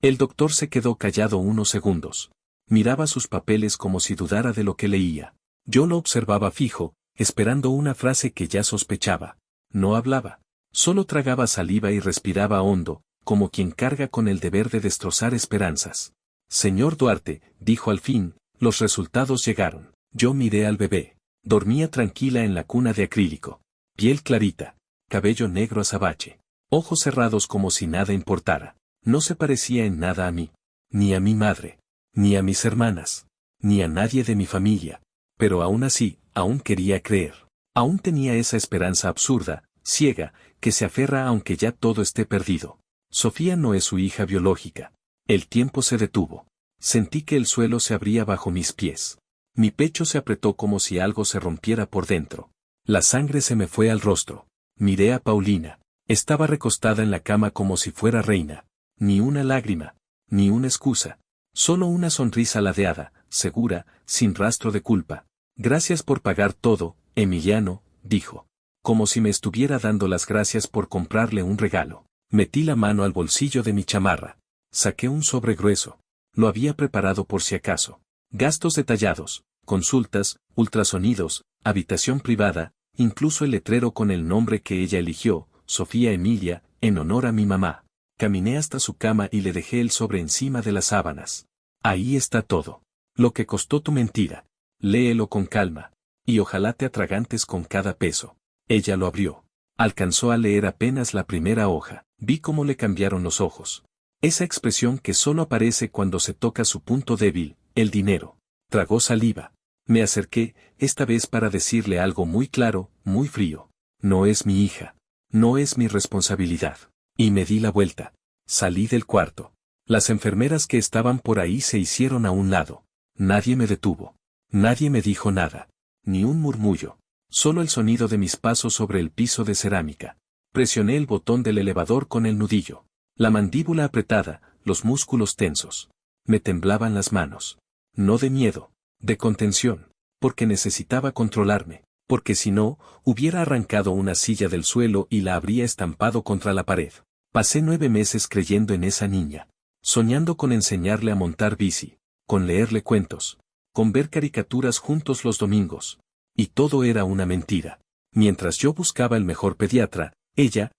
El doctor se quedó callado unos segundos. Miraba sus papeles como si dudara de lo que leía. Yo lo observaba fijo, esperando una frase que ya sospechaba. No hablaba. Solo tragaba saliva y respiraba hondo, como quien carga con el deber de destrozar esperanzas. Señor Duarte, dijo al fin, los resultados llegaron. Yo miré al bebé. Dormía tranquila en la cuna de acrílico. Piel clarita. Cabello negro azabache. Ojos cerrados como si nada importara. No se parecía en nada a mí. Ni a mi madre. Ni a mis hermanas. Ni a nadie de mi familia. Pero aún así, aún quería creer. Aún tenía esa esperanza absurda, ciega, que se aferra aunque ya todo esté perdido. Sofía no es su hija biológica. El tiempo se detuvo. Sentí que el suelo se abría bajo mis pies. Mi pecho se apretó como si algo se rompiera por dentro. La sangre se me fue al rostro. Miré a Paulina. Estaba recostada en la cama como si fuera reina. Ni una lágrima. Ni una excusa. Solo una sonrisa ladeada, segura, sin rastro de culpa. Gracias por pagar todo, Emiliano, dijo. Como si me estuviera dando las gracias por comprarle un regalo. Metí la mano al bolsillo de mi chamarra. Saqué un sobre grueso. Lo había preparado por si acaso. Gastos detallados, consultas, ultrasonidos, habitación privada, incluso el letrero con el nombre que ella eligió, Sofía Emilia, en honor a mi mamá. Caminé hasta su cama y le dejé el sobre encima de las sábanas. Ahí está todo. Lo que costó tu mentira. Léelo con calma. Y ojalá te atragantes con cada peso. Ella lo abrió. Alcanzó a leer apenas la primera hoja. Vi cómo le cambiaron los ojos. Esa expresión que solo aparece cuando se toca su punto débil, el dinero. Tragó saliva. Me acerqué, esta vez para decirle algo muy claro, muy frío. No es mi hija. No es mi responsabilidad. Y me di la vuelta. Salí del cuarto. Las enfermeras que estaban por ahí se hicieron a un lado. Nadie me detuvo. Nadie me dijo nada. Ni un murmullo. Solo el sonido de mis pasos sobre el piso de cerámica. Presioné el botón del elevador con el nudillo. La mandíbula apretada, los músculos tensos. Me temblaban las manos. No de miedo, de contención, porque necesitaba controlarme, porque si no, hubiera arrancado una silla del suelo y la habría estampado contra la pared. Pasé 9 meses creyendo en esa niña, soñando con enseñarle a montar bici, con leerle cuentos, con ver caricaturas juntos los domingos. Y todo era una mentira. Mientras yo buscaba el mejor pediatra, ella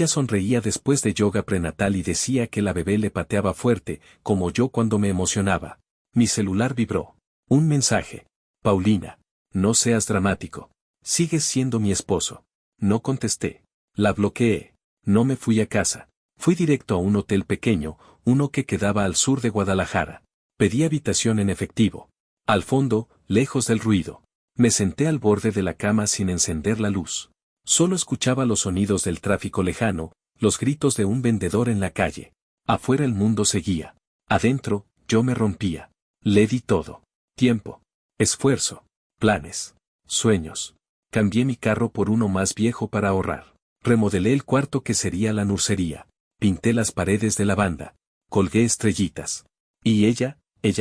sonreía después de yoga prenatal y decía que la bebé le pateaba fuerte, como yo cuando me emocionaba. Mi celular vibró. Un mensaje. Paulina, no seas dramático. Sigues siendo mi esposo. No contesté. La bloqueé. No me fui a casa. Fui directo a un hotel pequeño, uno que quedaba al sur de Guadalajara. Pedí habitación en efectivo. Al fondo, lejos del ruido. Me senté al borde de la cama sin encender la luz. Solo escuchaba los sonidos del tráfico lejano, los gritos de un vendedor en la calle. Afuera el mundo seguía. Adentro, yo me rompía. Le di todo. Tiempo. Esfuerzo. Planes. Sueños. Cambié mi carro por uno más viejo para ahorrar. Remodelé el cuarto que sería la nursería. Pinté las paredes de lavanda. Colgué estrellitas. Y ella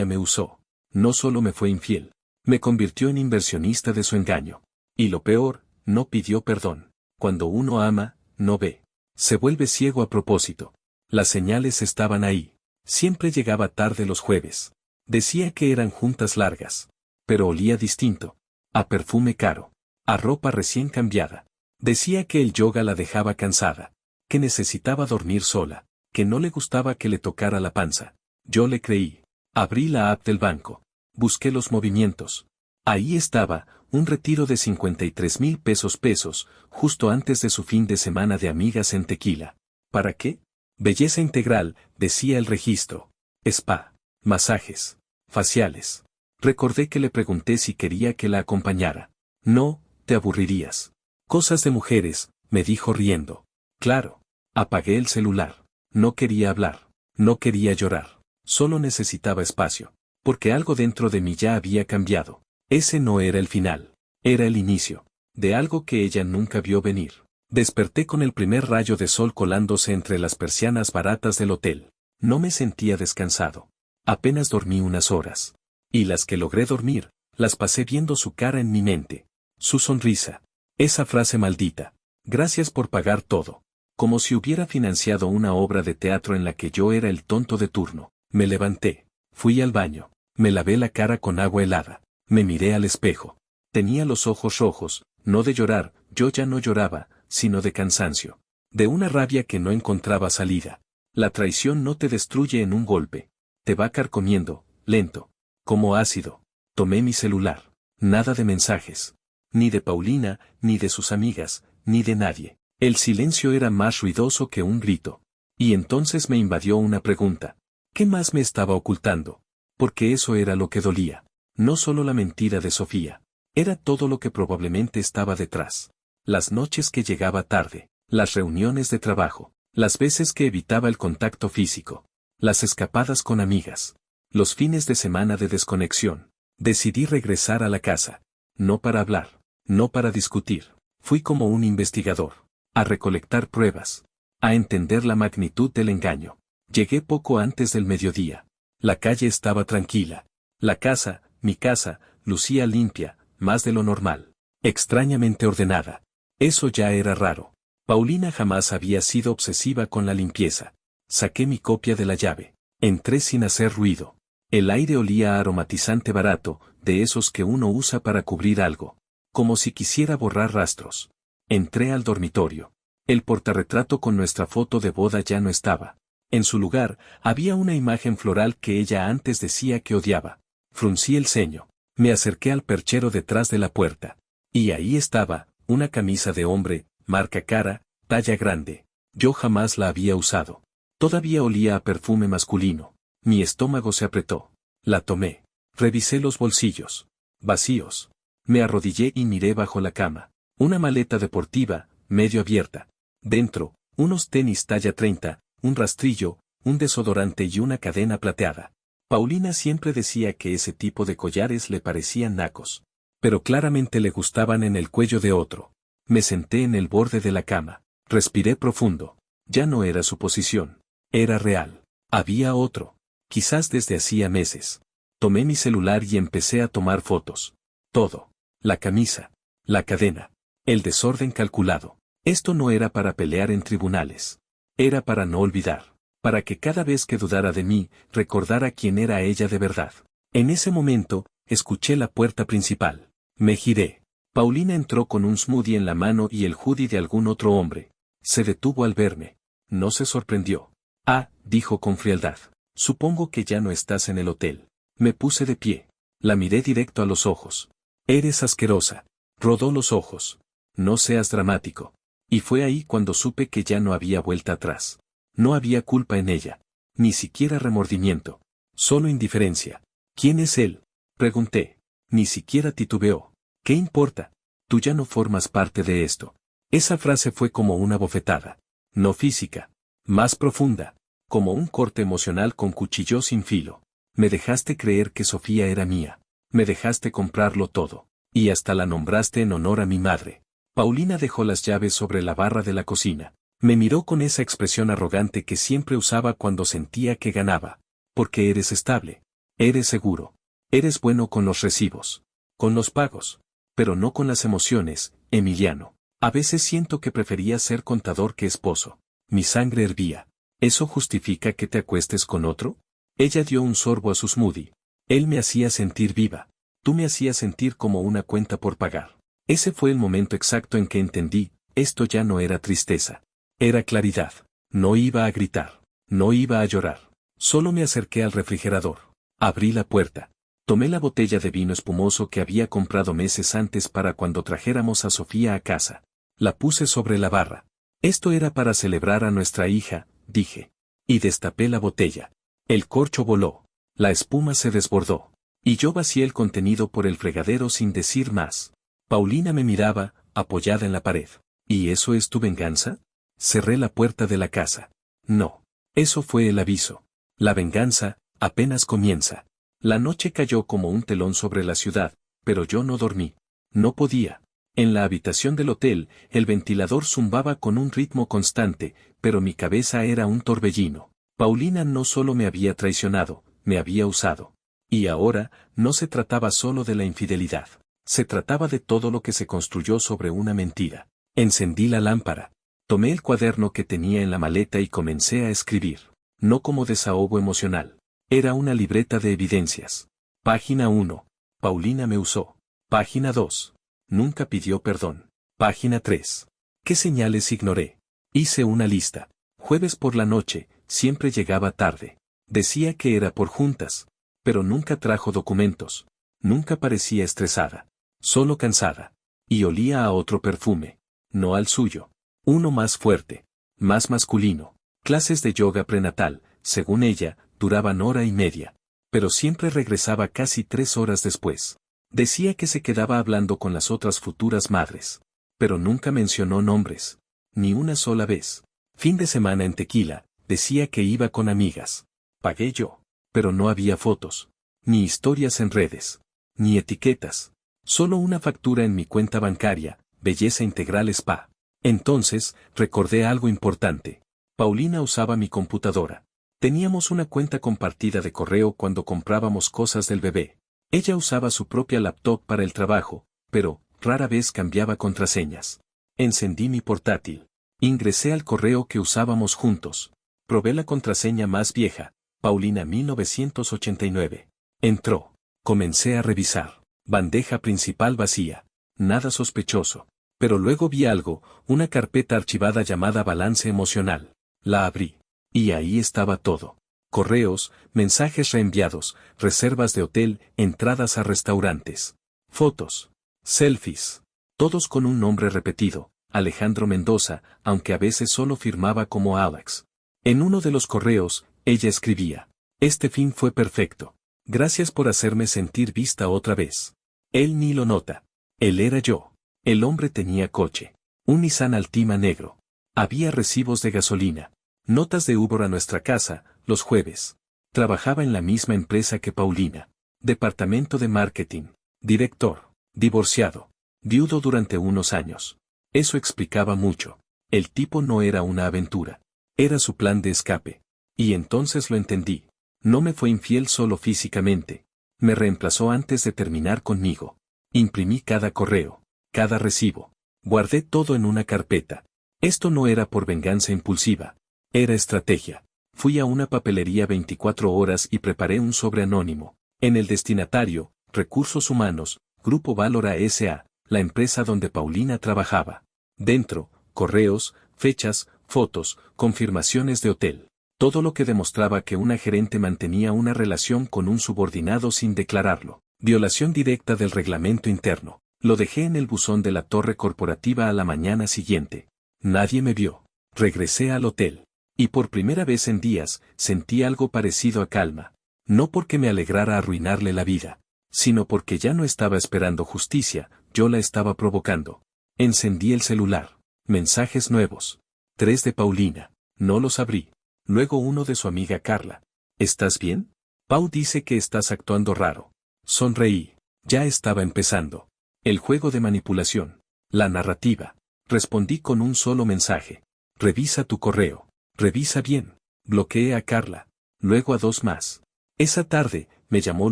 me usó. No solo me fue infiel. Me convirtió en inversionista de su engaño. Y lo peor, no pidió perdón. Cuando uno ama, no ve. Se vuelve ciego a propósito. Las señales estaban ahí. Siempre llegaba tarde los jueves. Decía que eran juntas largas. Pero olía distinto. A perfume caro. A ropa recién cambiada. Decía que el yoga la dejaba cansada. Que necesitaba dormir sola. Que no le gustaba que le tocara la panza. Yo le creí. Abrí la app del banco. Busqué los movimientos. Ahí estaba, un retiro de 53,000 pesos, justo antes de su fin de semana de amigas en Tequila. ¿Para qué? Belleza integral, decía el registro. Spa. Masajes. Faciales. Recordé que le pregunté si quería que la acompañara. No, te aburrirías. Cosas de mujeres, me dijo riendo. Claro. Apagué el celular. No quería hablar. No quería llorar. Solo necesitaba espacio. Porque algo dentro de mí ya había cambiado. Ese no era el final. Era el inicio. De algo que ella nunca vio venir. Desperté con el primer rayo de sol colándose entre las persianas baratas del hotel. No me sentía descansado. Apenas dormí unas horas. Y las que logré dormir, las pasé viendo su cara en mi mente. Su sonrisa. Esa frase maldita. Gracias por pagar todo. como si hubiera financiado una obra de teatro en la que yo era el tonto de turno. Me levanté, fui al baño, me lavé la cara con agua helada, me miré al espejo. Tenía los ojos rojos, no de llorar, yo ya no lloraba, sino de cansancio. De una rabia que no encontraba salida. La traición no te destruye en un golpe. Te va carcomiendo, lento, como ácido. Tomé mi celular. Nada de mensajes. Ni de Paulina, ni de sus amigas, ni de nadie. El silencio era más ruidoso que un grito. Y entonces me invadió una pregunta. ¿Qué más me estaba ocultando? Porque eso era lo que dolía. No solo la mentira de Sofía. Era todo lo que probablemente estaba detrás. Las noches que llegaba tarde, las reuniones de trabajo, las veces que evitaba el contacto físico, las escapadas con amigas, los fines de semana de desconexión. Decidí regresar a la casa. No para hablar, no para discutir. Fui como un investigador. A recolectar pruebas. A entender la magnitud del engaño. Llegué poco antes del mediodía. La calle estaba tranquila. La casa, mi casa, lucía limpia, más de lo normal. Extrañamente ordenada. Eso ya era raro. Paulina jamás había sido obsesiva con la limpieza. Saqué mi copia de la llave. Entré sin hacer ruido. El aire olía a aromatizante barato, de esos que uno usa para cubrir algo. Como si quisiera borrar rastros. Entré al dormitorio. El portarretrato con nuestra foto de boda ya no estaba. En su lugar, había una imagen floral que ella antes decía que odiaba. Fruncí el ceño. Me acerqué al perchero detrás de la puerta. Y ahí estaba, una camisa de hombre, marca cara, talla grande. Yo jamás la había usado. Todavía olía a perfume masculino. Mi estómago se apretó. La tomé. Revisé los bolsillos. Vacíos. Me arrodillé y miré bajo la cama. Una maleta deportiva, medio abierta. Dentro, unos tenis talla 30, un rastrillo, un desodorante y una cadena plateada. Paulina siempre decía que ese tipo de collares le parecían nacos. Pero claramente le gustaban en el cuello de otro. Me senté en el borde de la cama. Respiré profundo. Ya no era su posición. Era real. Había otro. Quizás desde hacía meses. Tomé mi celular y empecé a tomar fotos. Todo. La camisa. La cadena. El desorden calculado. Esto no era para pelear en tribunales. Era para no olvidar. Para que cada vez que dudara de mí, recordara quién era ella de verdad. En ese momento, escuché la puerta principal. Me giré. Paulina entró con un smoothie en la mano y el hoodie de algún otro hombre. Se detuvo al verme. No se sorprendió. Ah, dijo con frialdad. Supongo que ya no estás en el hotel. Me puse de pie. La miré directo a los ojos. Eres asquerosa. Rodó los ojos. No seas dramático. Y fue ahí cuando supe que ya no había vuelta atrás. No había culpa en ella. Ni siquiera remordimiento. Solo indiferencia. ¿Quién es él? Pregunté. Ni siquiera titubeó. ¿Qué importa? Tú ya no formas parte de esto. Esa frase fue como una bofetada. No física. Más profunda. Como un corte emocional con cuchillo sin filo. Me dejaste creer que Sofía era mía. Me dejaste comprarlo todo. Y hasta la nombraste en honor a mi madre. Paulina dejó las llaves sobre la barra de la cocina. Me miró con esa expresión arrogante que siempre usaba cuando sentía que ganaba. Porque eres estable. Eres seguro. Eres bueno con los recibos. Con los pagos. Pero no con las emociones, Emiliano. A veces siento que prefería ser contador que esposo. Mi sangre hervía. ¿Eso justifica que te acuestes con otro? Ella dio un sorbo a su smoothie. Él me hacía sentir viva. Tú me hacías sentir como una cuenta por pagar. Ese fue el momento exacto en que entendí, esto ya no era tristeza. Era claridad. No iba a gritar. No iba a llorar. Solo me acerqué al refrigerador. Abrí la puerta. Tomé la botella de vino espumoso que había comprado meses antes para cuando trajéramos a Sofía a casa. La puse sobre la barra. Esto era para celebrar a nuestra hija, dije. Y destapé la botella. El corcho voló. La espuma se desbordó. Y yo vacié el contenido por el fregadero sin decir más. Paulina me miraba, apoyada en la pared. ¿Y eso es tu venganza? Cerré la puerta de la casa. No. Eso fue el aviso. La venganza, apenas comienza. La noche cayó como un telón sobre la ciudad, pero yo no dormí. No podía. En la habitación del hotel, el ventilador zumbaba con un ritmo constante, pero mi cabeza era un torbellino. Paulina no solo me había traicionado, me había usado. Y ahora, no se trataba solo de la infidelidad. Se trataba de todo lo que se construyó sobre una mentira. Encendí la lámpara. Tomé el cuaderno que tenía en la maleta y comencé a escribir. No como desahogo emocional. Era una libreta de evidencias. Página 1. Paulina me usó. Página 2. Nunca pidió perdón. Página 3. ¿Qué señales ignoré? Hice una lista. Jueves por la noche, siempre llegaba tarde. Decía que era por juntas. Pero nunca trajo documentos. Nunca parecía estresada. Solo cansada. Y olía a otro perfume. No al suyo. Uno más fuerte. Más masculino. Clases de yoga prenatal, según ella, duraban hora y media. Pero siempre regresaba casi 3 horas después. Decía que se quedaba hablando con las otras futuras madres. Pero nunca mencionó nombres. Ni una sola vez. Fin de semana en Tequila, decía que iba con amigas. Pagué yo. Pero no había fotos. Ni historias en redes. Ni etiquetas. Solo una factura en mi cuenta bancaria, Belleza Integral Spa. Entonces, recordé algo importante. Paulina usaba mi computadora. Teníamos una cuenta compartida de correo cuando comprábamos cosas del bebé. Ella usaba su propia laptop para el trabajo, pero, rara vez cambiaba contraseñas. Encendí mi portátil. Ingresé al correo que usábamos juntos. Probé la contraseña más vieja, Paulina 1989. Entró. Comencé a revisar. Bandeja principal vacía. Nada sospechoso. Pero luego vi algo, una carpeta archivada llamada Balance Emocional. La abrí. Y ahí estaba todo. Correos, mensajes reenviados, reservas de hotel, entradas a restaurantes. Fotos. Selfies. Todos con un nombre repetido, Alejandro Mendoza, aunque a veces solo firmaba como Alex. En uno de los correos, ella escribía: este fin fue perfecto. Gracias por hacerme sentir vista otra vez. Él ni lo nota. Él era yo. El hombre tenía coche. Un Nissan Altima negro. Había recibos de gasolina. Notas de Uber a nuestra casa, los jueves. Trabajaba en la misma empresa que Paulina. Departamento de marketing. Director. Divorciado. Viudo durante unos años. Eso explicaba mucho. El tipo no era una aventura. Era su plan de escape. Y entonces lo entendí. No me fue infiel solo físicamente. Me reemplazó antes de terminar conmigo. Imprimí cada correo. Cada recibo. Guardé todo en una carpeta. Esto no era por venganza impulsiva. Era estrategia. Fui a una papelería 24 horas y preparé un sobre anónimo. En el destinatario, Recursos Humanos, Grupo Valora S.A., la empresa donde Paulina trabajaba. Dentro, correos, fechas, fotos, confirmaciones de hotel. Todo lo que demostraba que una gerente mantenía una relación con un subordinado sin declararlo. Violación directa del reglamento interno. Lo dejé en el buzón de la torre corporativa a la mañana siguiente. Nadie me vio. Regresé al hotel. Y por primera vez en días, sentí algo parecido a calma. No porque me alegrara arruinarle la vida, sino porque ya no estaba esperando justicia, yo la estaba provocando. Encendí el celular. Mensajes nuevos. 3 de Paulina. No los abrí. Luego uno de su amiga Carla. ¿Estás bien? Pau dice que estás actuando raro. Sonreí. Ya estaba empezando. El juego de manipulación. La narrativa. Respondí con un solo mensaje. Revisa tu correo. Revisa bien. Bloqueé a Carla. Luego a 2 más. Esa tarde, me llamó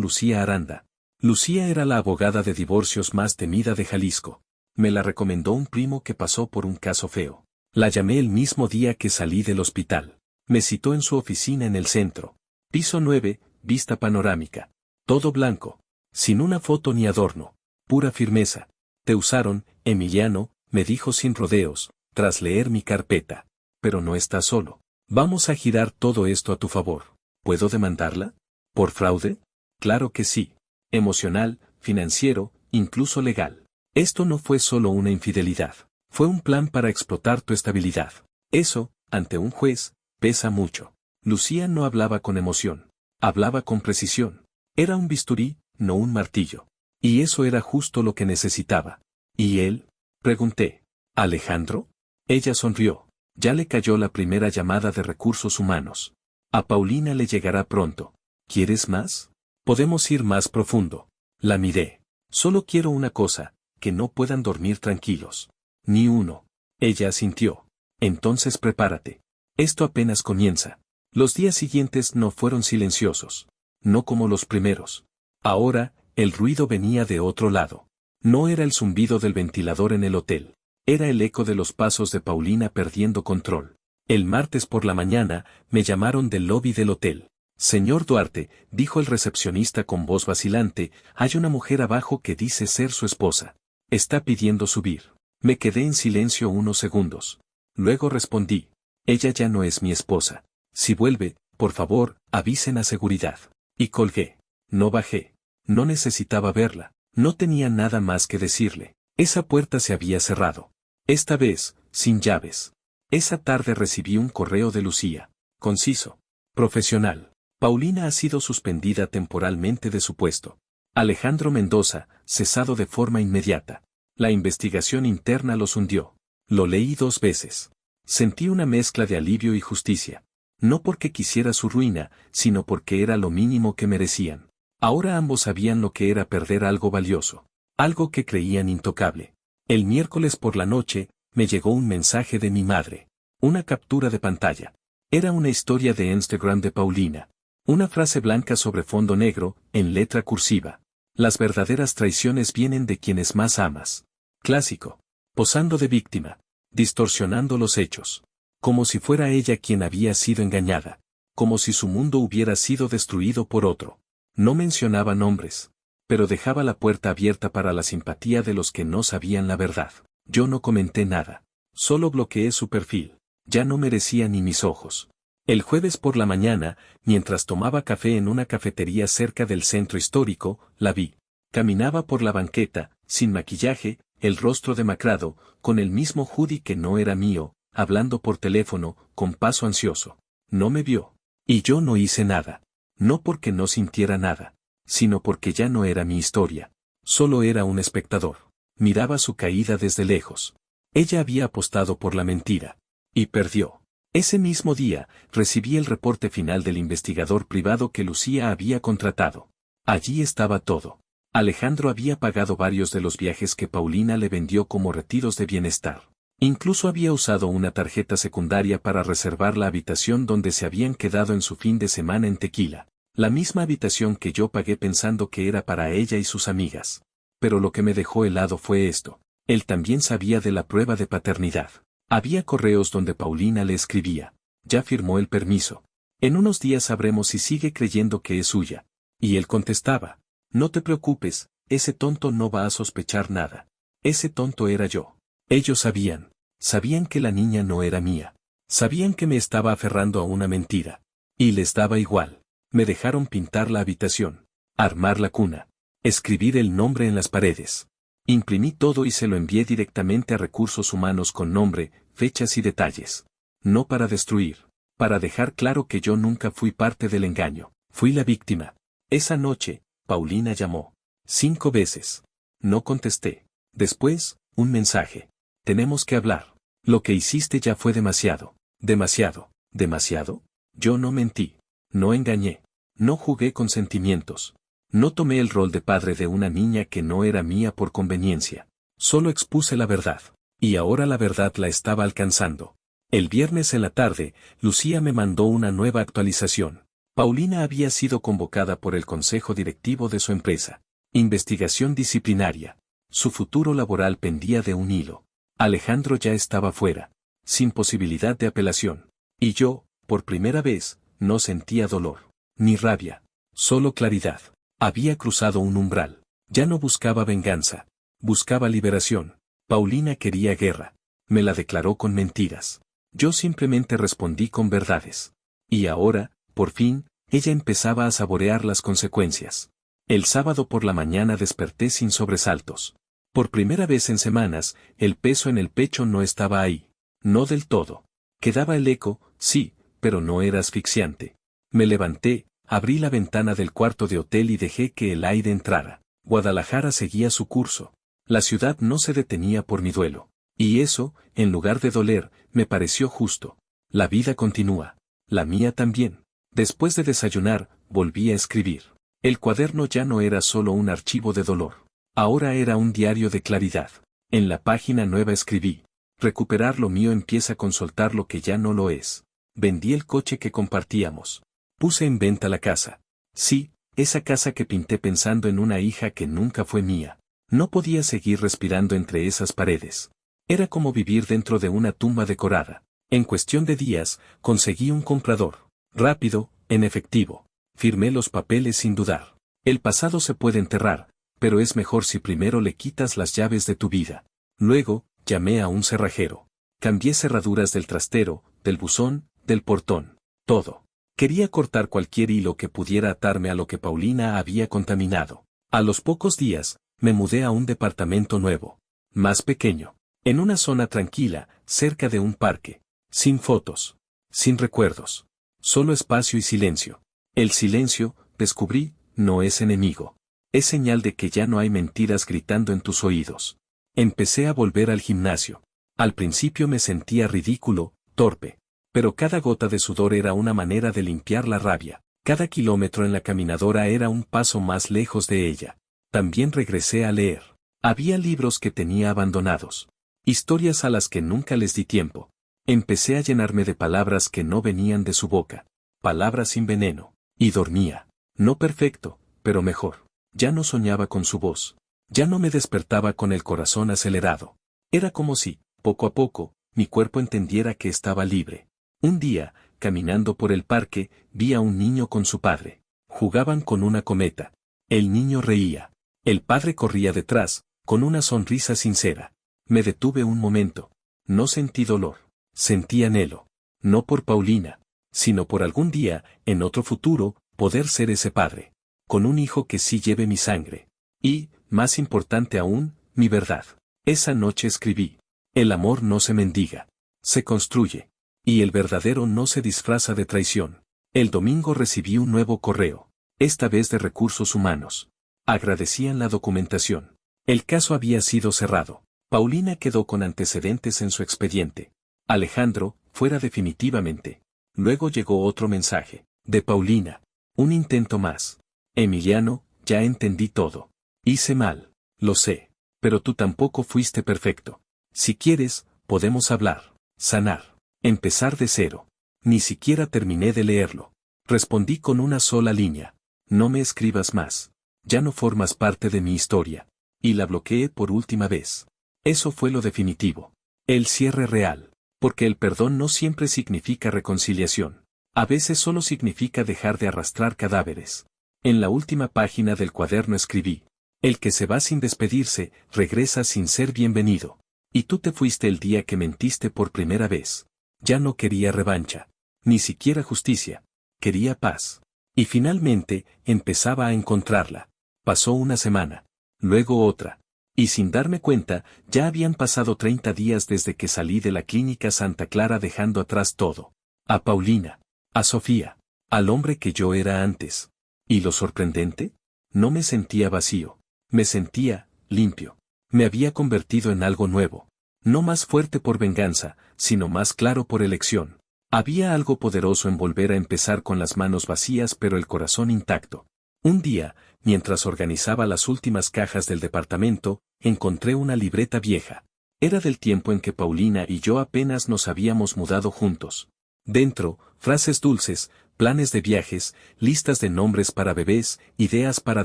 Lucía Aranda. Lucía era la abogada de divorcios más temida de Jalisco. Me la recomendó un primo que pasó por un caso feo. La llamé el mismo día que salí del hospital. Me citó en su oficina en el centro. Piso 9, vista panorámica. Todo blanco. Sin una foto ni adorno. Pura firmeza. Te usaron, Emiliano, me dijo sin rodeos, tras leer mi carpeta. Pero no estás solo. Vamos a girar todo esto a tu favor. ¿Puedo demandarla? ¿Por fraude? Claro que sí. Emocional, financiero, incluso legal. Esto no fue solo una infidelidad. Fue un plan para explotar tu estabilidad. Eso, ante un juez, pesa mucho. Lucía no hablaba con emoción. Hablaba con precisión. Era un bisturí, no un martillo. Y eso era justo lo que necesitaba. ¿Y él? Pregunté. ¿Alejandro? Ella sonrió. Ya le cayó la primera llamada de Recursos Humanos. A Paulina le llegará pronto. ¿Quieres más? Podemos ir más profundo. La miré. Solo quiero una cosa, que no puedan dormir tranquilos. Ni uno. Ella asintió. Entonces prepárate. Esto apenas comienza. Los días siguientes no fueron silenciosos. No como los primeros. Ahora, el ruido venía de otro lado. No era el zumbido del ventilador en el hotel. Era el eco de los pasos de Paulina perdiendo control. El martes por la mañana, me llamaron del lobby del hotel. Señor Duarte, dijo el recepcionista con voz vacilante, hay una mujer abajo que dice ser su esposa. Está pidiendo subir. Me quedé en silencio unos segundos. Luego respondí. Ella ya no es mi esposa. Si vuelve, por favor, avisen a seguridad. Y colgué. No bajé. No necesitaba verla. No tenía nada más que decirle. Esa puerta se había cerrado. Esta vez, sin llaves. Esa tarde recibí un correo de Lucía. Conciso. Profesional. Paulina ha sido suspendida temporalmente de su puesto. Alejandro Mendoza, cesado de forma inmediata. La investigación interna los hundió. Lo leí 2 veces. Sentí una mezcla de alivio y justicia. No porque quisiera su ruina, sino porque era lo mínimo que merecían. Ahora ambos sabían lo que era perder algo valioso. Algo que creían intocable. El miércoles por la noche, me llegó un mensaje de mi madre. Una captura de pantalla. Era una historia de Instagram de Paulina. Una frase blanca sobre fondo negro, en letra cursiva. Las verdaderas traiciones vienen de quienes más amas. Clásico. Posando de víctima. Distorsionando los hechos. Como si fuera ella quien había sido engañada. Como si su mundo hubiera sido destruido por otro. No mencionaba nombres. Pero dejaba la puerta abierta para la simpatía de los que no sabían la verdad. Yo no comenté nada. Solo bloqueé su perfil. Ya no merecía ni mis ojos. El jueves por la mañana, mientras tomaba café en una cafetería cerca del centro histórico, la vi. Caminaba por la banqueta, sin maquillaje, el rostro demacrado, con el mismo hoodie que no era mío, hablando por teléfono, con paso ansioso. No me vio. Y yo no hice nada. No porque no sintiera nada, sino porque ya no era mi historia. Solo era un espectador. Miraba su caída desde lejos. Ella había apostado por la mentira. Y perdió. Ese mismo día, recibí el reporte final del investigador privado que Lucía había contratado. Allí estaba todo. Alejandro había pagado varios de los viajes que Paulina le vendió como retiros de bienestar. Incluso había usado una tarjeta secundaria para reservar la habitación donde se habían quedado en su fin de semana en Tequila. La misma habitación que yo pagué pensando que era para ella y sus amigas. Pero lo que me dejó helado fue esto. Él también sabía de la prueba de paternidad. Había correos donde Paulina le escribía. Ya firmó el permiso. En unos días sabremos si sigue creyendo que es suya. Y él contestaba. No te preocupes, ese tonto no va a sospechar nada. Ese tonto era yo. Ellos sabían. Sabían que la niña no era mía. Sabían que me estaba aferrando a una mentira. Y les daba igual. Me dejaron pintar la habitación. Armar la cuna. Escribir el nombre en las paredes. Imprimí todo y se lo envié directamente a Recursos Humanos con nombre, fechas y detalles. No para destruir. Para dejar claro que yo nunca fui parte del engaño. Fui la víctima. Esa noche, Paulina llamó. 5 veces. No contesté. Después, un mensaje. Tenemos que hablar. Lo que hiciste ya fue demasiado. Demasiado. ¿Demasiado? Yo no mentí. No engañé. No jugué con sentimientos. No tomé el rol de padre de una niña que no era mía por conveniencia. Solo expuse la verdad. Y ahora la verdad la estaba alcanzando. El viernes en la tarde, Lucía me mandó una nueva actualización. Paulina había sido convocada por el consejo directivo de su empresa. Investigación disciplinaria. Su futuro laboral pendía de un hilo. Alejandro ya estaba fuera. Sin posibilidad de apelación. Y yo, por primera vez, no sentía dolor. Ni rabia. Solo claridad. Había cruzado un umbral. Ya no buscaba venganza. Buscaba liberación. Paulina quería guerra. Me la declaró con mentiras. Yo simplemente respondí con verdades. Y ahora, por fin, ella empezaba a saborear las consecuencias. El sábado por la mañana desperté sin sobresaltos. Por primera vez en semanas, el peso en el pecho no estaba ahí. No del todo. Quedaba el eco, sí, pero no era asfixiante. Me levanté, abrí la ventana del cuarto de hotel y dejé que el aire entrara. Guadalajara seguía su curso. La ciudad no se detenía por mi duelo. Y eso, en lugar de doler, me pareció justo. La vida continúa. La mía también. Después de desayunar, volví a escribir. El cuaderno ya no era solo un archivo de dolor. Ahora era un diario de claridad. En la página nueva escribí. Recuperar lo mío empieza con soltar lo que ya no lo es. Vendí el coche que compartíamos. Puse en venta la casa. Sí, esa casa que pinté pensando en una hija que nunca fue mía. No podía seguir respirando entre esas paredes. Era como vivir dentro de una tumba decorada. En cuestión de días, conseguí un comprador. Rápido, en efectivo. Firmé los papeles sin dudar. El pasado se puede enterrar, pero es mejor si primero le quitas las llaves de tu vida. Luego, llamé a un cerrajero. Cambié cerraduras del trastero, del buzón, del portón. Todo. Quería cortar cualquier hilo que pudiera atarme a lo que Paulina había contaminado. A los pocos días, me mudé a un departamento nuevo. Más pequeño. En una zona tranquila, cerca de un parque. Sin fotos. Sin recuerdos. Solo espacio y silencio. El silencio, descubrí, no es enemigo. Es señal de que ya no hay mentiras gritando en tus oídos. Empecé a volver al gimnasio. Al principio me sentía ridículo, torpe. Pero cada gota de sudor era una manera de limpiar la rabia. Cada kilómetro en la caminadora era un paso más lejos de ella. También regresé a leer. Había libros que tenía abandonados. Historias a las que nunca les di tiempo. Empecé a llenarme de palabras que no venían de su boca. Palabras sin veneno. Y dormía. No perfecto, pero mejor. Ya no soñaba con su voz. Ya no me despertaba con el corazón acelerado. Era como si, poco a poco, mi cuerpo entendiera que estaba libre. Un día, caminando por el parque, vi a un niño con su padre. Jugaban con una cometa. El niño reía. El padre corría detrás, con una sonrisa sincera. Me detuve un momento. No sentí dolor. Sentí anhelo. No por Paulina, sino por algún día, en otro futuro, poder ser ese padre. Con un hijo que sí lleve mi sangre. Y, más importante aún, mi verdad. Esa noche escribí. El amor no se mendiga. Se construye. Y el verdadero no se disfraza de traición. El domingo recibí un nuevo correo. Esta vez de Recursos Humanos. Agradecían la documentación. El caso había sido cerrado. Paulina quedó con antecedentes en su expediente. Alejandro, fuera definitivamente. Luego llegó otro mensaje. De Paulina. Un intento más. Emiliano, ya entendí todo. Hice mal. Lo sé. Pero tú tampoco fuiste perfecto. Si quieres, podemos hablar. Sanar. Empezar de cero. Ni siquiera terminé de leerlo. Respondí con una sola línea. No me escribas más. Ya no formas parte de mi historia. Y la bloqueé por última vez. Eso fue lo definitivo. El cierre real. Porque el perdón no siempre significa reconciliación. A veces solo significa dejar de arrastrar cadáveres. En la última página del cuaderno escribí. El que se va sin despedirse, regresa sin ser bienvenido. Y tú te fuiste el día que mentiste por primera vez. Ya no quería revancha. Ni siquiera justicia. Quería paz. Y finalmente, empezaba a encontrarla. Pasó una semana. Luego otra. Y sin darme cuenta, ya habían pasado 30 días desde que salí de la clínica Santa Clara dejando atrás todo. A Paulina. A Sofía. Al hombre que yo era antes. ¿Y lo sorprendente? No me sentía vacío. Me sentía, limpio. Me había convertido en algo nuevo. No más fuerte por venganza, sino más claro por elección. Había algo poderoso en volver a empezar con las manos vacías pero el corazón intacto. Un día, mientras organizaba las últimas cajas del departamento, encontré una libreta vieja. Era del tiempo en que Paulina y yo apenas nos habíamos mudado juntos. Dentro, frases dulces, planes de viajes, listas de nombres para bebés, ideas para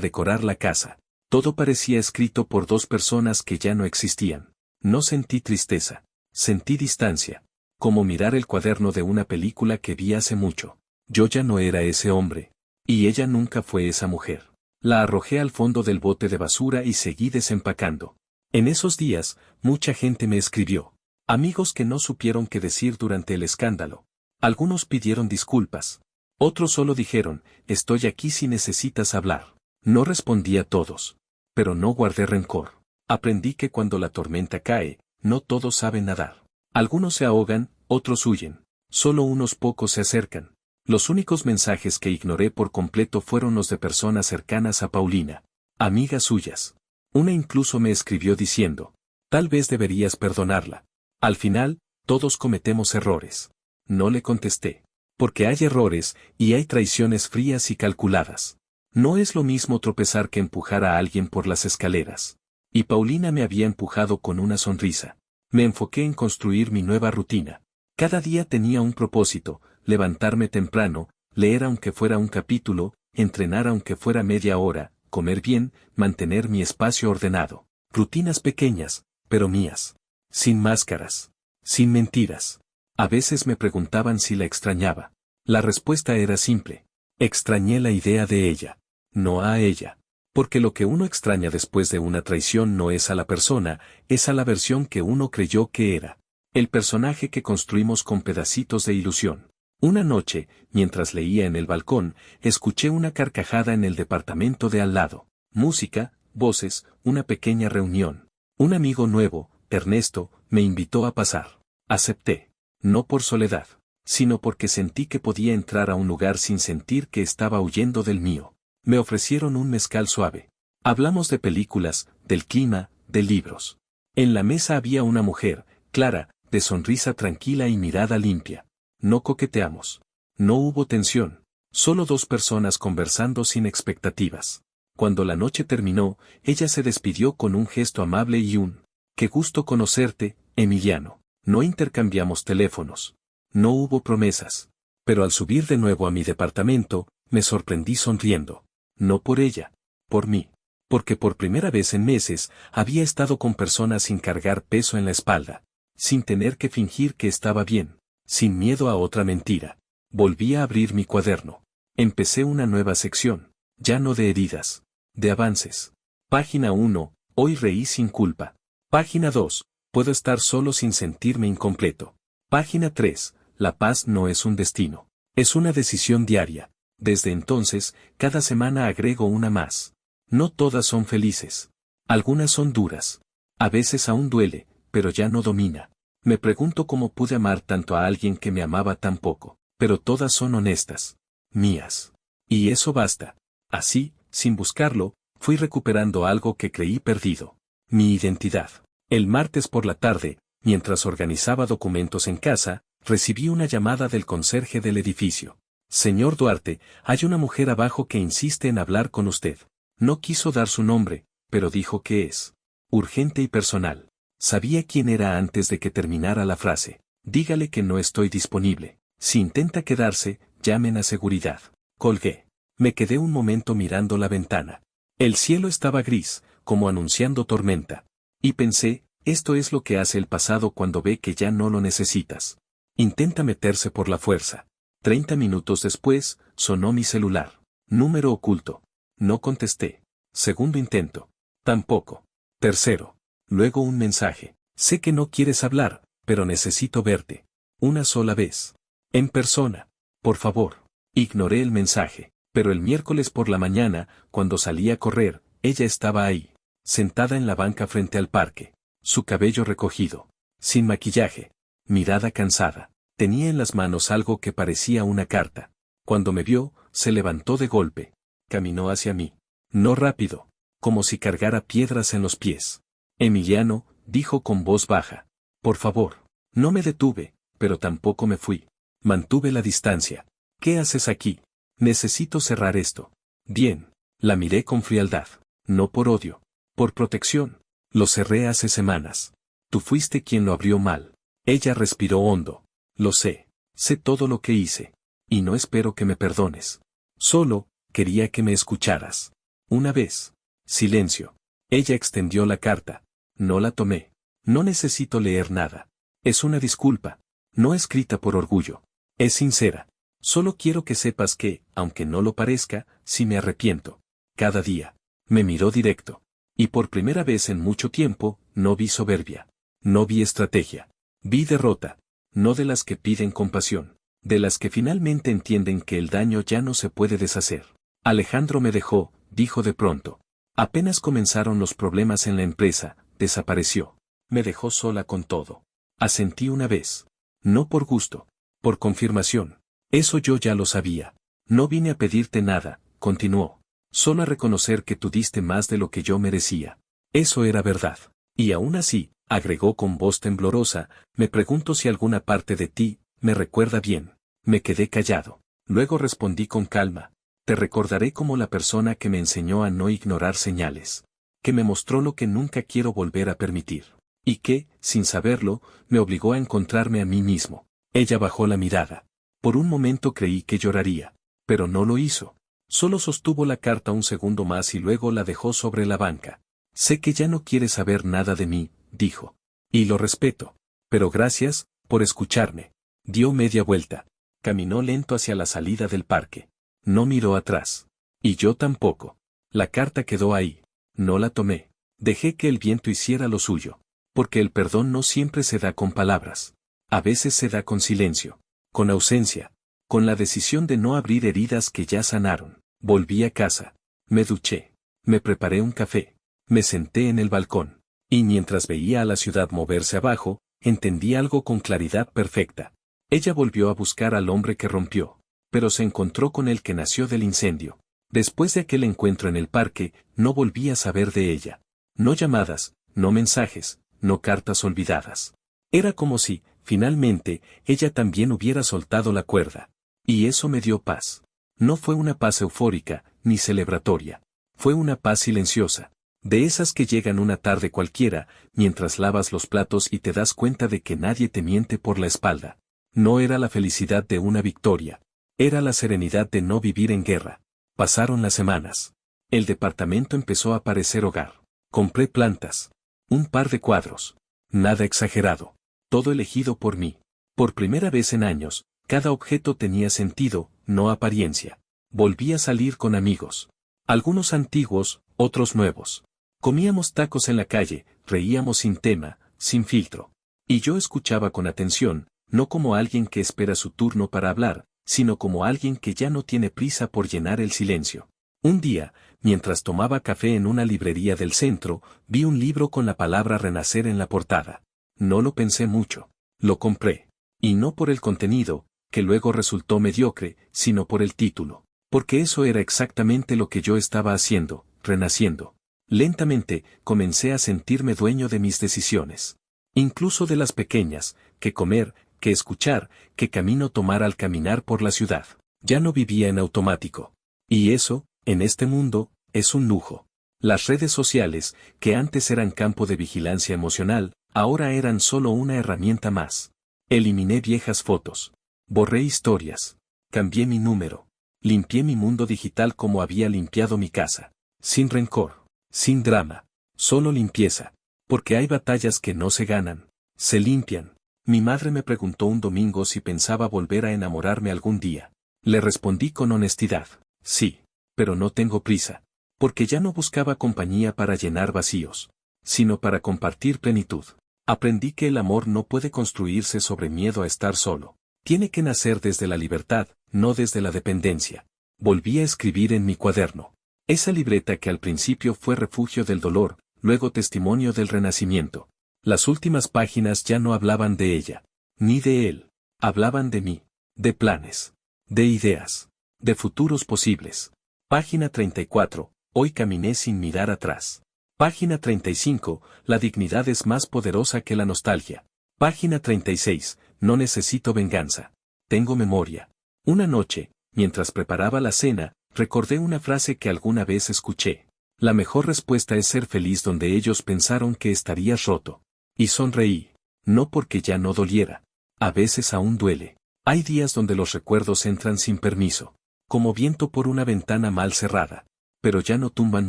decorar la casa. Todo parecía escrito por dos personas que ya no existían. No sentí tristeza. Sentí distancia. Como mirar el cuaderno de una película que vi hace mucho. Yo ya no era ese hombre. Y ella nunca fue esa mujer. La arrojé al fondo del bote de basura y seguí desempacando. En esos días, mucha gente me escribió. Amigos que no supieron qué decir durante el escándalo. Algunos pidieron disculpas. Otros solo dijeron, estoy aquí si necesitas hablar. No respondí a todos. Pero no guardé rencor. Aprendí que cuando la tormenta cae, no todos saben nadar. Algunos se ahogan, otros huyen. Solo unos pocos se acercan. Los únicos mensajes que ignoré por completo fueron los de personas cercanas a Paulina. Amigas suyas. Una incluso me escribió diciendo, tal vez deberías perdonarla. Al final, todos cometemos errores. No le contesté. Porque hay errores, y hay traiciones frías y calculadas. No es lo mismo tropezar que empujar a alguien por las escaleras. Y Paulina me había empujado con una sonrisa. Me enfoqué en construir mi nueva rutina. Cada día tenía un propósito, levantarme temprano, leer aunque fuera un capítulo, entrenar aunque fuera media hora, comer bien, mantener mi espacio ordenado. Rutinas pequeñas, pero mías. Sin máscaras. Sin mentiras. A veces me preguntaban si la extrañaba. La respuesta era simple. Extrañé la idea de ella. No a ella. Porque lo que uno extraña después de una traición no es a la persona, es a la versión que uno creyó que era. El personaje que construimos con pedacitos de ilusión. Una noche, mientras leía en el balcón, escuché una carcajada en el departamento de al lado. Música, voces, una pequeña reunión. Un amigo nuevo, Ernesto, me invitó a pasar. Acepté. No por soledad, sino porque sentí que podía entrar a un lugar sin sentir que estaba huyendo del mío. Me ofrecieron un mezcal suave. Hablamos de películas, del clima, de libros. En la mesa había una mujer, Clara, de sonrisa tranquila y mirada limpia. No coqueteamos. No hubo tensión. Solo dos personas conversando sin expectativas. Cuando la noche terminó, ella se despidió con un gesto amable y un «Qué gusto conocerte, Emiliano». No intercambiamos teléfonos. No hubo promesas. Pero al subir de nuevo a mi departamento, me sorprendí sonriendo. No por ella. Por mí. Porque por primera vez en meses, había estado con personas sin cargar peso en la espalda. Sin tener que fingir que estaba bien. Sin miedo a otra mentira. Volví a abrir mi cuaderno. Empecé una nueva sección. Ya no de heridas. De avances. Página 1. Hoy reí sin culpa. Página 2. Puedo estar solo sin sentirme incompleto. Página 3. La paz no es un destino. Es una decisión diaria. Desde entonces, cada semana agrego una más. No todas son felices. Algunas son duras. A veces aún duele, pero ya no domina. Me pregunto cómo pude amar tanto a alguien que me amaba tan poco. Pero todas son honestas. Mías. Y eso basta. Así, sin buscarlo, fui recuperando algo que creí perdido. Mi identidad. El martes por la tarde, mientras organizaba documentos en casa, recibí una llamada del conserje del edificio. Señor Duarte, hay una mujer abajo que insiste en hablar con usted. No quiso dar su nombre, pero dijo que es urgente y personal. Sabía quién era antes de que terminara la frase. Dígale que no estoy disponible. Si intenta quedarse, llamen a seguridad. Colgué. Me quedé un momento mirando la ventana. El cielo estaba gris, como anunciando tormenta. Y pensé, esto es lo que hace el pasado cuando ve que ya no lo necesitas. Intenta meterse por la fuerza. 30 minutos después, sonó mi celular. Número oculto. No contesté. Segundo intento. Tampoco. Tercero. Luego un mensaje. Sé que no quieres hablar, pero necesito verte. Una sola vez. En persona. Por favor. Ignoré el mensaje, pero el miércoles por la mañana, cuando salí a correr, ella estaba ahí, sentada en la banca frente al parque. Su cabello recogido. Sin maquillaje. Mirada cansada. Tenía en las manos algo que parecía una carta. Cuando me vio, se levantó de golpe. Caminó hacia mí. No rápido. Como si cargara piedras en los pies. Emiliano, dijo con voz baja. Por favor. No me detuve, pero tampoco me fui. Mantuve la distancia. ¿Qué haces aquí? Necesito cerrar esto. Bien. La miré con frialdad. No por odio. Por protección. Lo cerré hace semanas. Tú fuiste quien lo abrió mal. Ella respiró hondo. Lo sé. Sé todo lo que hice. Y no espero que me perdones. Solo, quería que me escucharas. Una vez. Silencio. Ella extendió la carta. No la tomé. No necesito leer nada. Es una disculpa. No escrita por orgullo. Es sincera. Solo quiero que sepas que, aunque no lo parezca, sí me arrepiento. Cada día. Me miró directo. Y por primera vez en mucho tiempo, no vi soberbia. No vi estrategia. Vi derrota. No de las que piden compasión. De las que finalmente entienden que el daño ya no se puede deshacer. Alejandro me dejó, dijo de pronto. Apenas comenzaron los problemas en la empresa, desapareció. Me dejó sola con todo. Asentí una vez. No por gusto. Por confirmación. Eso yo ya lo sabía. No vine a pedirte nada, continuó. Solo a reconocer que tú diste más de lo que yo merecía. Eso era verdad. Y aún así, agregó con voz temblorosa, me pregunto si alguna parte de ti, me recuerda bien. Me quedé callado. Luego respondí con calma. Te recordaré como la persona que me enseñó a no ignorar señales. Que me mostró lo que nunca quiero volver a permitir. Y que, sin saberlo, me obligó a encontrarme a mí mismo. Ella bajó la mirada. Por un momento creí que lloraría. Pero no lo hizo. Solo sostuvo la carta un segundo más y luego la dejó sobre la banca. Sé que ya no quieres saber nada de mí, dijo. Y lo respeto. Pero gracias, por escucharme. Dio media vuelta. Caminó lento hacia la salida del parque. No miró atrás. Y yo tampoco. La carta quedó ahí. No la tomé. Dejé que el viento hiciera lo suyo. Porque el perdón no siempre se da con palabras. A veces se da con silencio. Con ausencia. Con la decisión de no abrir heridas que ya sanaron. Volví a casa. Me duché. Me preparé un café. Me senté en el balcón. Y mientras veía a la ciudad moverse abajo, entendí algo con claridad perfecta. Ella volvió a buscar al hombre que rompió. Pero se encontró con el que nació del incendio. Después de aquel encuentro en el parque, no volví a saber de ella. No llamadas, no mensajes, no cartas olvidadas. Era como si, finalmente, ella también hubiera soltado la cuerda. Y eso me dio paz. No fue una paz eufórica, ni celebratoria. Fue una paz silenciosa. De esas que llegan una tarde cualquiera, mientras lavas los platos y te das cuenta de que nadie te miente por la espalda. No era la felicidad de una victoria. Era la serenidad de no vivir en guerra. Pasaron las semanas. El departamento empezó a parecer hogar. Compré plantas. Un par de cuadros. Nada exagerado. Todo elegido por mí. Por primera vez en años, cada objeto tenía sentido, no apariencia. Volví a salir con amigos. Algunos antiguos, otros nuevos. Comíamos tacos en la calle, reíamos sin tema, sin filtro. Y yo escuchaba con atención, no como alguien que espera su turno para hablar, sino como alguien que ya no tiene prisa por llenar el silencio. Un día, mientras tomaba café en una librería del centro, vi un libro con la palabra renacer en la portada. No lo pensé mucho. Lo compré. Y no por el contenido, que luego resultó mediocre, sino por el título. Porque eso era exactamente lo que yo estaba haciendo, renaciendo. Lentamente, comencé a sentirme dueño de mis decisiones. Incluso de las pequeñas, que comer, que escuchar, que camino tomar al caminar por la ciudad. Ya no vivía en automático. Y eso, en este mundo, es un lujo. Las redes sociales, que antes eran campo de vigilancia emocional, ahora eran solo una herramienta más. Eliminé viejas fotos. Borré historias. Cambié mi número. Limpié mi mundo digital como había limpiado mi casa. Sin rencor. Sin drama. Solo limpieza. Porque hay batallas que no se ganan. Se limpian. Mi madre me preguntó un domingo si pensaba volver a enamorarme algún día. Le respondí con honestidad. Sí. Pero no tengo prisa. Porque ya no buscaba compañía para llenar vacíos. Sino para compartir plenitud. Aprendí que el amor no puede construirse sobre miedo a estar solo. Tiene que nacer desde la libertad, no desde la dependencia. Volví a escribir en mi cuaderno. Esa libreta que al principio fue refugio del dolor, luego testimonio del renacimiento. Las últimas páginas ya no hablaban de ella, ni de él. Hablaban de mí, de planes, de ideas, de futuros posibles. Página 34, hoy caminé sin mirar atrás. Página 35, la dignidad es más poderosa que la nostalgia. Página 36, no necesito venganza. Tengo memoria. Una noche, mientras preparaba la cena, recordé una frase que alguna vez escuché. La mejor respuesta es ser feliz donde ellos pensaron que estarías roto. Y sonreí. No porque ya no doliera. A veces aún duele. Hay días donde los recuerdos entran sin permiso. Como viento por una ventana mal cerrada. Pero ya no tumban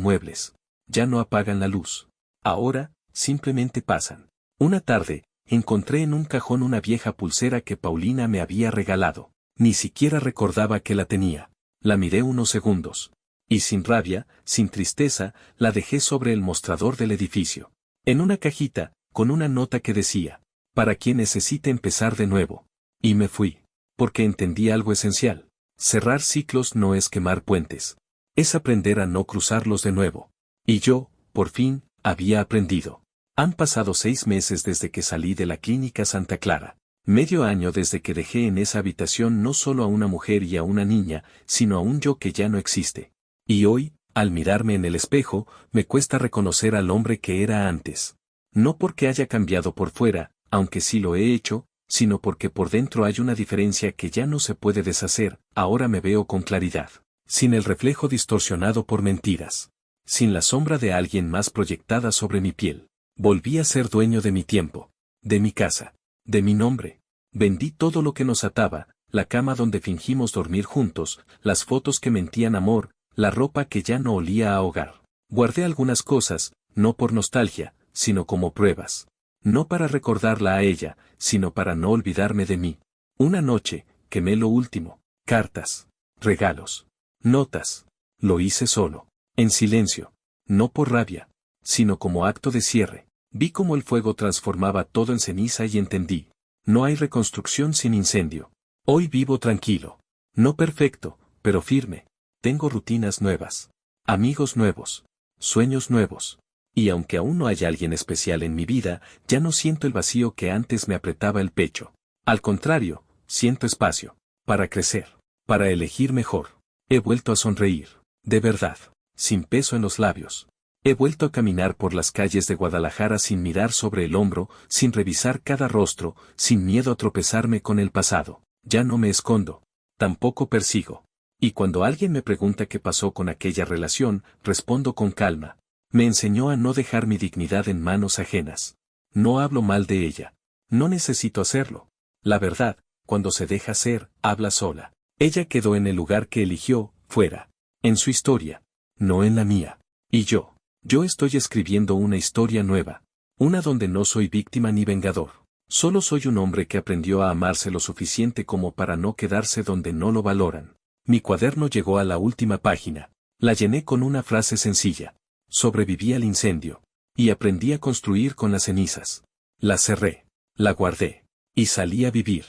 muebles. Ya no apagan la luz. Ahora, simplemente pasan. Una tarde, encontré en un cajón una vieja pulsera que Paulina me había regalado. Ni siquiera recordaba que la tenía. La miré unos segundos. Y sin rabia, sin tristeza, la dejé sobre el mostrador del edificio. En una cajita, con una nota que decía, para quien necesite empezar de nuevo. Y me fui. Porque entendí algo esencial. Cerrar ciclos no es quemar puentes. Es aprender a no cruzarlos de nuevo. Y yo, por fin, había aprendido. Han pasado 6 meses desde que salí de la clínica Santa Clara. Medio año desde que dejé en esa habitación no solo a una mujer y a una niña, sino a un yo que ya no existe. Y hoy, al mirarme en el espejo, me cuesta reconocer al hombre que era antes. No porque haya cambiado por fuera, aunque sí lo he hecho, sino porque por dentro hay una diferencia que ya no se puede deshacer. Ahora me veo con claridad. Sin el reflejo distorsionado por mentiras. Sin la sombra de alguien más proyectada sobre mi piel. Volví a ser dueño de mi tiempo. De mi casa. De mi nombre. Vendí todo lo que nos ataba, la cama donde fingimos dormir juntos, las fotos que mentían amor, la ropa que ya no olía a hogar. Guardé algunas cosas, no por nostalgia, sino como pruebas. No para recordarla a ella, sino para no olvidarme de mí. Una noche, quemé lo último, cartas, regalos, notas. Lo hice solo, en silencio, no por rabia, sino como acto de cierre. Vi cómo el fuego transformaba todo en ceniza y entendí. No hay reconstrucción sin incendio. Hoy vivo tranquilo. No perfecto, pero firme. Tengo rutinas nuevas. Amigos nuevos. Sueños nuevos. Y aunque aún no hay alguien especial en mi vida, ya no siento el vacío que antes me apretaba el pecho. Al contrario, siento espacio. Para crecer. Para elegir mejor. He vuelto a sonreír. De verdad. Sin peso en los labios. He vuelto a caminar por las calles de Guadalajara sin mirar sobre el hombro, sin revisar cada rostro, sin miedo a tropezarme con el pasado. Ya no me escondo. Tampoco persigo. Y cuando alguien me pregunta qué pasó con aquella relación, respondo con calma. Me enseñó a no dejar mi dignidad en manos ajenas. No hablo mal de ella. No necesito hacerlo. La verdad, cuando se deja ser, habla sola. Ella quedó en el lugar que eligió, fuera. En su historia. No en la mía. Y yo estoy escribiendo una historia nueva. Una donde no soy víctima ni vengador. Solo soy un hombre que aprendió a amarse lo suficiente como para no quedarse donde no lo valoran. Mi cuaderno llegó a la última página. La llené con una frase sencilla. Sobreviví al incendio. Y aprendí a construir con las cenizas. La cerré. La guardé. Y salí a vivir.